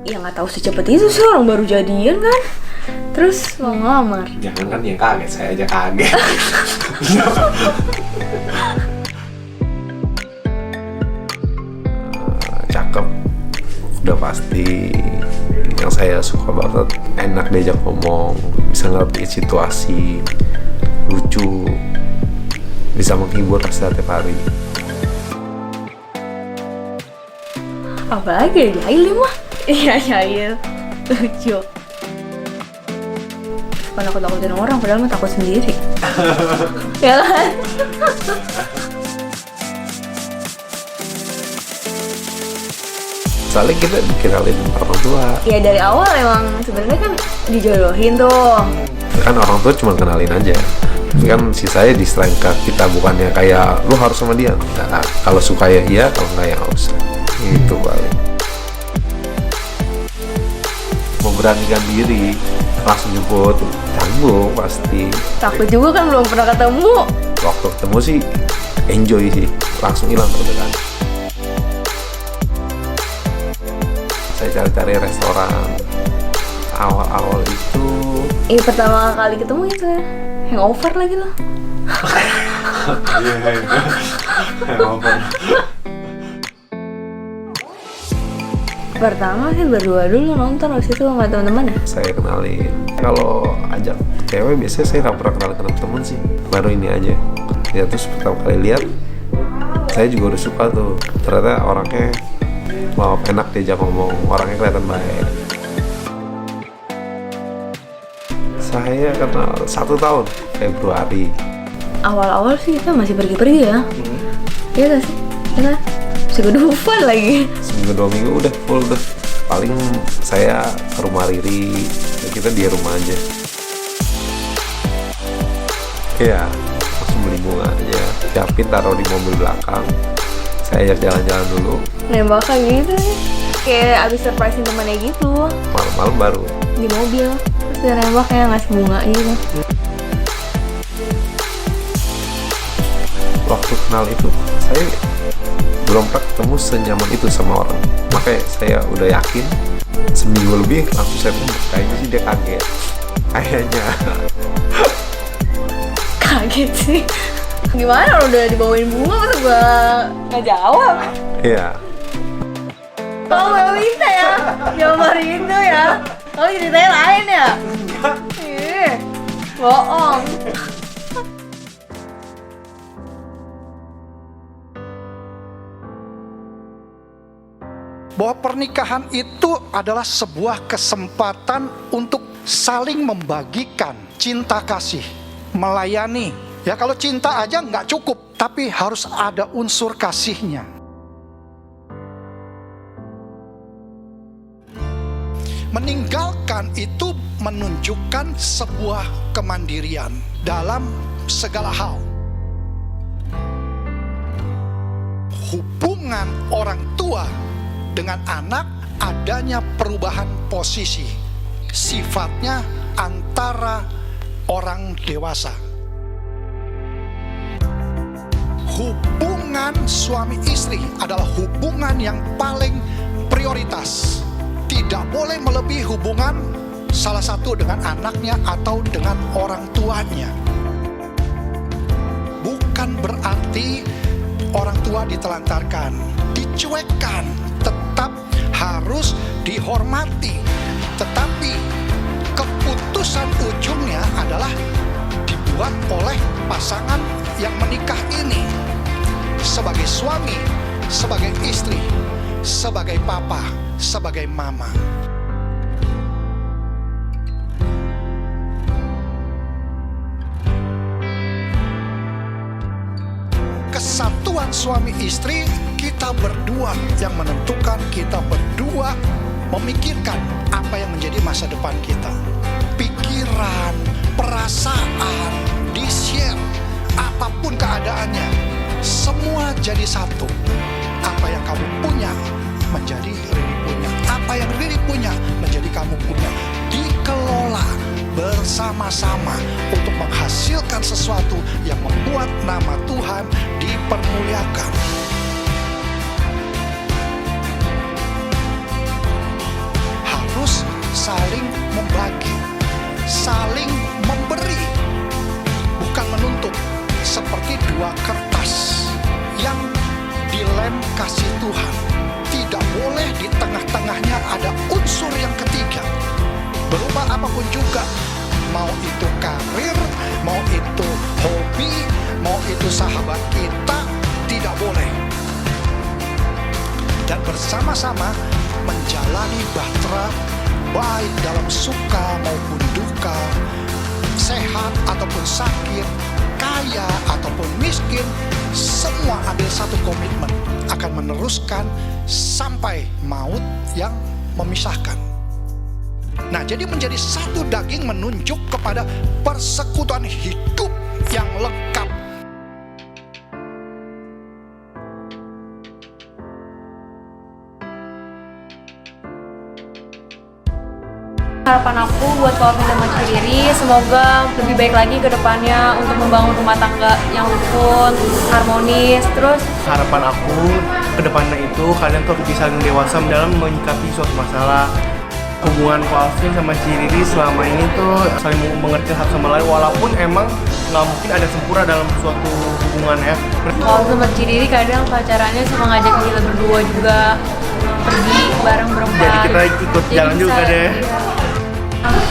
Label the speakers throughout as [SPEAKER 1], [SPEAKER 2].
[SPEAKER 1] Ya nggak tahu secepat itu sih, orang baru jadian kan. Terus mau ngelamar.
[SPEAKER 2] Jangan kan yang kaget, saya aja kaget. Cakep, udah pasti. Yang saya suka banget, enak diajak ngomong, bisa ngerti situasi, lucu, bisa menghibur setiap hari.
[SPEAKER 1] Apalagi Yail mah. Iya Yail, lucu. Kalau aku takutin orang, padahal mah takut sendiri. Ya kan?
[SPEAKER 2] Soalnya kita dikenalin orang tua.
[SPEAKER 1] Ya dari awal emang sebenarnya kan dijodohin tuh.
[SPEAKER 2] Kan orang tua cuma kenalin aja. Tapi kan sisanya diserahkan ke kita, bukannya kayak lu harus sama dia. Nah, kalau suka ya iya, kalau enggak ya nggak usah. Itu paling. Memberanikan diri, langsung jemput, tanggung pasti.
[SPEAKER 1] Takut juga kan, belum pernah ketemu.
[SPEAKER 2] Waktu ketemu sih enjoy sih, langsung hilang terdekat. Saya cari-cari restoran. Awal-awal itu
[SPEAKER 1] Pertama kali ketemu itu ya, hangover lagi loh.
[SPEAKER 2] iya itu hangover.
[SPEAKER 1] Pertama sih berdua dulu nonton, habis itu sama teman-teman ya.
[SPEAKER 2] Saya kenalin, kalau ajak cewek biasanya saya nggak pernah kenalin temen sih, baru ini aja ya. Terus pertama kali lihat saya juga udah suka tuh, ternyata orangnya mau enak diajak ngomong, orangnya kelihatan baik. Saya kenal 1 tahun, Februari.
[SPEAKER 1] Awal-awal sih kita masih pergi-pergi ya. Iya gak sih? Kita segedufan lagi.
[SPEAKER 2] Seminggu 2 minggu udah full tuh. Paling saya ke rumah Riri, ya kita di rumah aja. Iya, langsung beli bunga aja, siapin taruh di mobil belakang. Saya ajak jalan-jalan dulu.
[SPEAKER 1] Nembakan gitu ya. Kayak abis surprisein temannya gitu.
[SPEAKER 2] Malam-malam baru.
[SPEAKER 1] Di mobil. Terus dia nembak kayak ngasih bunga gitu.
[SPEAKER 2] Waktu kenal itu, saya belum pernah ketemu senyaman itu sama orang. Makanya saya udah yakin, seminggu lebih langsung saya pun kayaknya sih dia kaget. Kayaknya.
[SPEAKER 1] Kaget sih. Gimana orang udah dibawain bunga, masa gua nggak jawab?
[SPEAKER 2] Iya.
[SPEAKER 1] Kamu gak minta ya? Jawab hari itu ya? Kamu ceritanya lain ya? Ih, bohong.
[SPEAKER 3] Bahwa pernikahan itu adalah sebuah kesempatan untuk saling membagikan cinta kasih, melayani. Ya kalau cinta aja nggak cukup, tapi harus ada unsur kasihnya. Meninggalkan itu menunjukkan sebuah kemandirian dalam segala hal. Hubungan orang tua dengan anak adanya perubahan posisi, sifatnya antara orang dewasa. Hubungan suami istri adalah hubungan yang paling prioritas. Tidak boleh melebihi hubungan salah satu dengan anaknya atau dengan orang tuanya. Bukan berarti orang tua ditelantarkan, dicuekkan, tetap harus dihormati. Tetapi keputusan ujungnya adalah dibuat oleh pasangan yang menikah ini. Sebagai suami, sebagai istri, sebagai papa, sebagai mama. Kesatuan suami istri kita berdua yang menentukan, kita berdua memikirkan apa yang menjadi masa depan kita. Pikiran, perasaan, di-share, apapun keadaannya, semua jadi satu. Apa yang kamu punya menjadi Riri punya, apa yang Riri punya menjadi kamu punya. Dikelola bersama-sama untuk menghasilkan sesuatu yang membuat nama Tuhan dipermuliakan. berubah apapun juga. Mau itu karir, mau itu hobi, mau itu sahabat kita, tidak boleh. Dan bersama-sama menjalani bahtera, baik dalam suka maupun duka, sehat ataupun sakit, kaya ataupun miskin, semua ambil satu komitmen akan meneruskan sampai maut yang memisahkan. Nah, jadi menjadi satu daging menunjuk kepada persekutuan hidup yang lengkap.
[SPEAKER 1] Harapan aku buat Calvin dan Ciriri, semoga lebih baik lagi ke depannya untuk membangun rumah tangga yang rukun, harmonis. Terus
[SPEAKER 4] harapan aku ke depannya itu kalian tuh bisa saling dewasa dalam menyikapi suatu masalah. Hubungan Calvin sama Ciriri selama ini tuh saling mengerti satu sama lain, walaupun emang nggak mungkin ada sempurna dalam suatu hubungan ya.
[SPEAKER 1] Calvin sama Ciriri kadang pacarannya suka ngajak kita berdua juga pergi bareng berempat.
[SPEAKER 4] Jadi kita ikut
[SPEAKER 1] Jadi
[SPEAKER 4] jalan juga
[SPEAKER 1] bisa,
[SPEAKER 4] deh.
[SPEAKER 1] iya.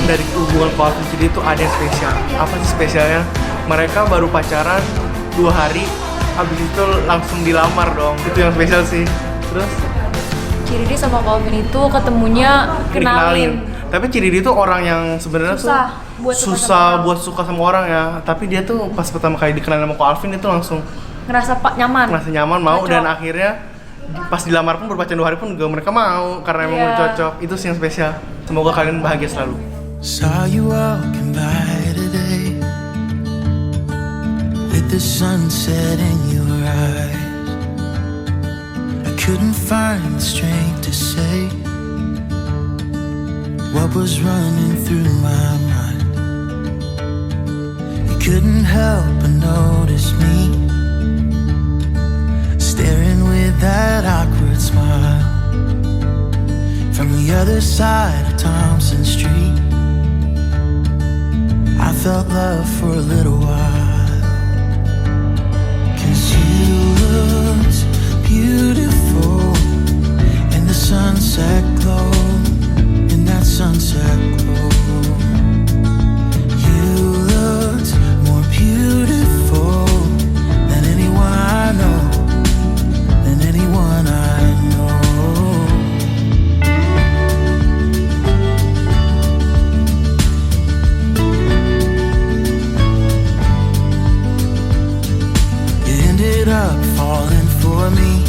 [SPEAKER 4] Dari hubungan Calvin Ciriri itu ada yang spesial. Apa sih spesialnya? Mereka baru pacaran 2 hari, habis itu langsung dilamar dong. Itu yang spesial sih. Terus
[SPEAKER 1] Ciriri sama Calvin itu ketemunya kenalin.
[SPEAKER 4] Tapi Ciriri itu orang yang sebenarnya
[SPEAKER 1] Susah buat suka sama orang.
[SPEAKER 4] buat suka sama orang ya. Tapi dia tuh pas pertama kali dikenal sama Calvin itu langsung
[SPEAKER 1] Ngerasa nyaman.
[SPEAKER 4] merasa nyaman, mau,
[SPEAKER 1] Cocok.
[SPEAKER 4] dan akhirnya pas dilamar pun berpacaran 2 hari pun juga mereka mau karena emang
[SPEAKER 1] Iya.
[SPEAKER 4] udah cocok. Itu sih yang spesial. Semoga kalian bahagia selalu.
[SPEAKER 5] Saw you walking by today with the sunset in your eyes. I couldn't find the strength to say what was running through my mind. You couldn't help but notice me staring with that awkward smile from the other side of Thompson Street. I felt love for a little while, 'cause you looked beautiful in the sunset glow, in that sunset glow. You looked more beautiful than anyone I know, than anyone I know. Up falling for me,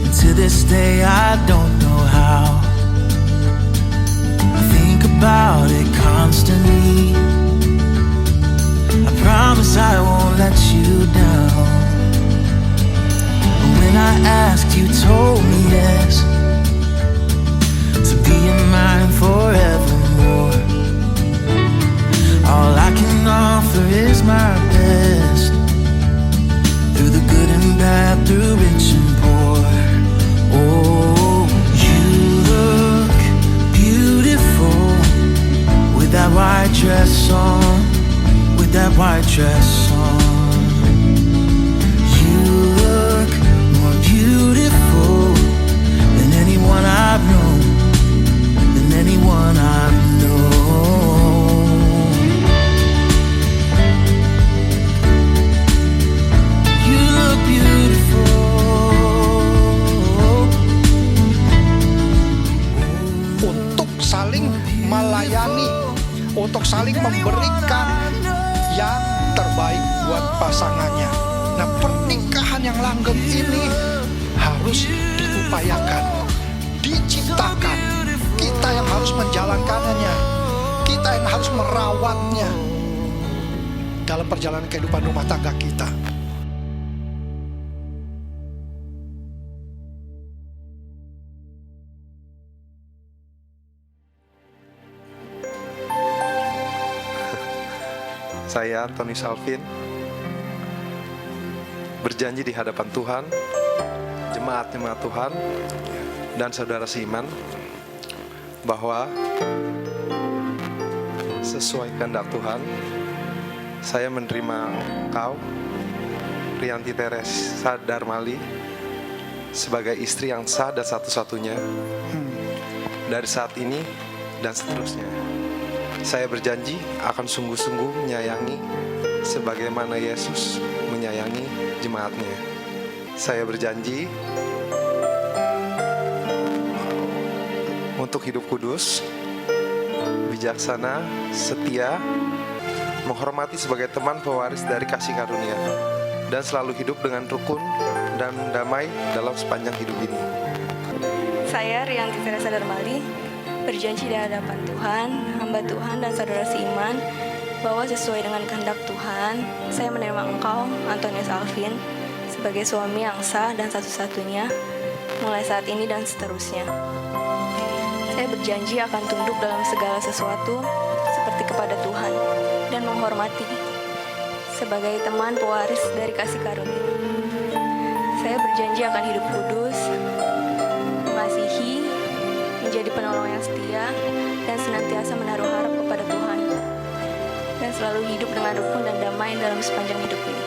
[SPEAKER 5] and to this day I don't know how. I think about it constantly. I promise I won't let you down. When I asked, you told me yes, to be in mine forevermore. All I can offer is my best, through the good and bad, through rich and poor. Oh, you look beautiful with that white dress on, with that white dress on. You look more beautiful than anyone I've known, than anyone I've known.
[SPEAKER 3] Saling melayani, untuk saling memberikan yang terbaik buat pasangannya. Nah, pernikahan yang langgeng ini harus diupayakan, diciptakan. Kita yang harus menjalankannya, kita yang harus merawatnya dalam perjalanan kehidupan rumah tangga kita.
[SPEAKER 2] Saya Tony Salvin berjanji di hadapan Tuhan, jemaat-jemaat Tuhan, dan saudara seiman bahwa sesuai kehendak Tuhan, saya menerima engkau, Rianti Teresa Darmali, sebagai istri yang sah dan satu-satunya. Dari saat ini
[SPEAKER 6] dan seterusnya. Saya berjanji akan sungguh-sungguh menyayangi sebagaimana Yesus menyayangi jemaatnya. Saya berjanji untuk hidup kudus, bijaksana, setia, menghormati sebagai teman pewaris dari kasih karunia, dan selalu hidup dengan rukun dan damai dalam sepanjang hidup ini.
[SPEAKER 7] Saya Rianti Teresa Darmali berjanji di hadapan Tuhan, hamba Tuhan dan saudara seiman bahwa sesuai dengan kehendak Tuhan, saya menerima engkau, Antonius Alvin, sebagai suami yang sah dan satu-satunya mulai saat ini dan seterusnya. Saya berjanji akan tunduk dalam segala sesuatu seperti kepada Tuhan dan menghormati sebagai teman pewaris dari kasih karunia. Saya berjanji akan hidup kudus, mengasihi, menjadi penolong yang setia, dan senantiasa menaruh harap kepada Tuhan, dan selalu hidup dengan rukun dan damai dalam sepanjang hidup ini.